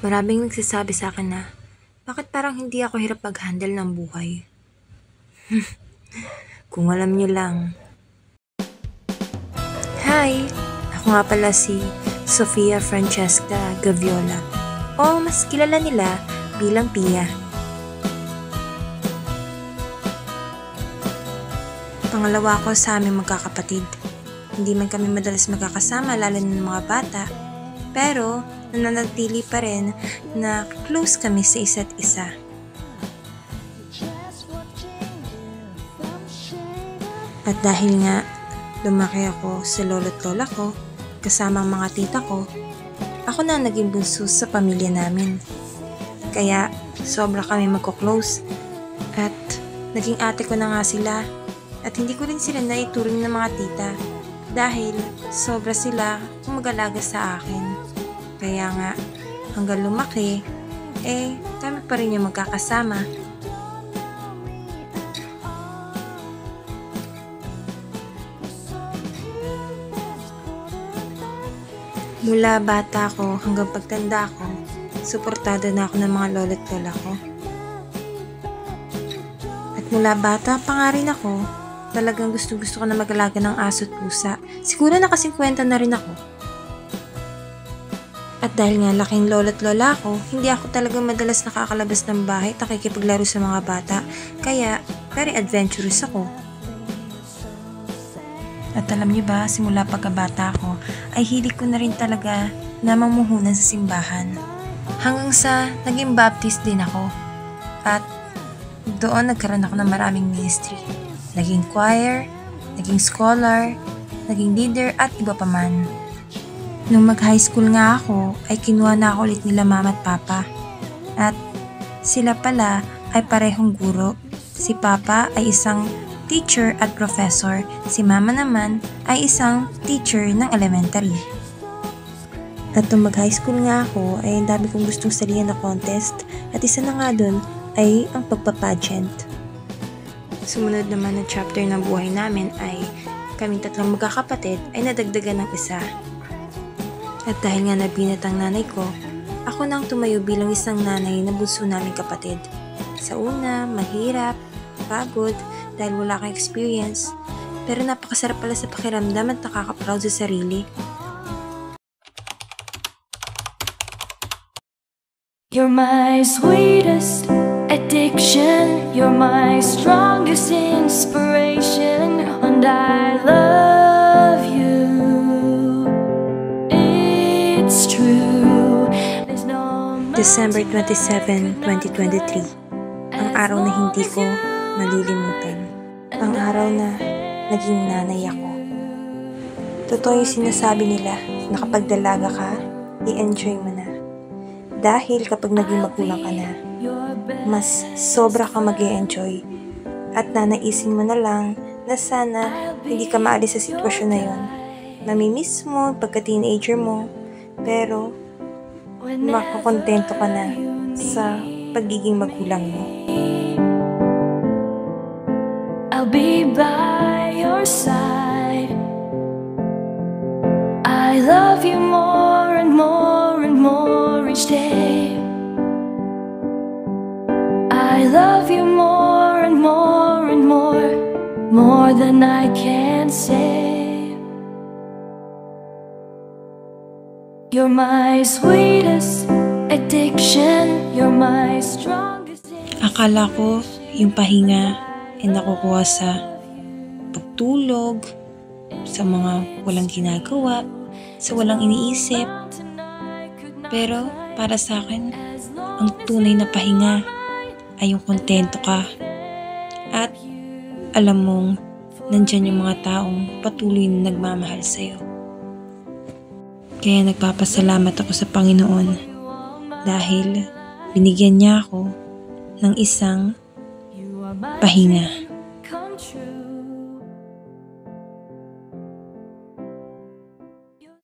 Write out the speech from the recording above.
Maraming nagsasabi sa akin na, bakit parang hindi ako hirap mag-handle ng buhay? Kung alam niyo lang. Hi! Ako nga pala si Sofia Francesca Gaviola, o mas kilala nila bilang Pia. Pangalawa ko sa aming magkakapatid. Hindi man kami madalas magkakasama lalo ng mga bata, pero nananatili pa rin na close kami sa isa't isa. At dahil nga lumaki ako sa lolo't lola ko, kasama ang mga tita ko, ako na naging bunso sa pamilya namin. Kaya sobra kami magko-close at naging ate ko na nga sila, at hindi ko rin sila naituring ng mga tita dahil sobra sila mag-alaga sa akin. Kaya nga, hanggang lumaki, kami pa rin yung magkakasama. Mula bata ko hanggang pagtanda ko, suportado na ako ng mga lolo't lola ko. At mula bata pa nga rin ako, talagang gusto ko na mag-alaga ng aso at pusa. Siguro naka-50 na rin ako. At dahil nga laking lolo't lola ko, hindi ako talaga madalas nakakalabas ng bahay at nakikipaglaro sa mga bata. Kaya, very adventurous ako. At alam niyo ba, simula pagkabata ko, ay hilig ko na rin talaga na mamumuhunan sa simbahan. Hanggang sa naging baptist din ako. At doon nagkaroon ako ng maraming ministry. Naging choir, naging scholar, naging leader at iba pa man. Nung mag-high school nga ako, ay kinuha na ako ulit nila mama at papa. At sila pala ay parehong guro. Si papa ay isang teacher at professor. Si mama naman ay isang teacher ng elementary. At nung mag-high school nga ako, ay ang dami kong gustong salihan na contest. At isa na nga dun ay ang pagpapageant. Sumunod naman na chapter ng buhay namin ay kaming tatlong magkakapatid ay nadagdagan ng isa. At dahil nga nabinat ang nanay ko, ako nang tumayo bilang isang nanay na bunso naming kapatid. Sa una, mahirap, pagod, dahil wala kang experience, pero napakasarap pala sa pakiramdam at nakaka-proud sa sarili. You're my sweetest addiction, you're my strongest inspiration, and I love you. It's true. December 27, 2023. Ang araw na hindi ko malilimutan. Ang araw na naging nanay ako. Totoo yung sinasabi nila na kapag dalaga ka, i-enjoy mo na. Dahil kapag naging magulang ka na, mas sobra ka mag-i-enjoy. At nanaisin mo na lang na sana hindi ka maalis sa sitwasyon na yon. Namimiss mo pagka-teenager mo, pero makakontento ka na sa pagiging magulang mo. I'll be by your side. I love you more and more and more each day. I love you more and more and more than I can say. You're my sweetest addiction, you're my strongest. Akala ko yung pahinga ay nakukuha sa pagtulog, sa mga walang ginagawa, sa walang iniisip. Pero para sa akin, ang tunay na pahinga ay yung kontento ka. At alam mong nandyan yung mga taong patuloy na nagmamahal sa'yo. Kaya nagpapasalamat ako sa Panginoon dahil binigyan niya ako ng isang pahinga.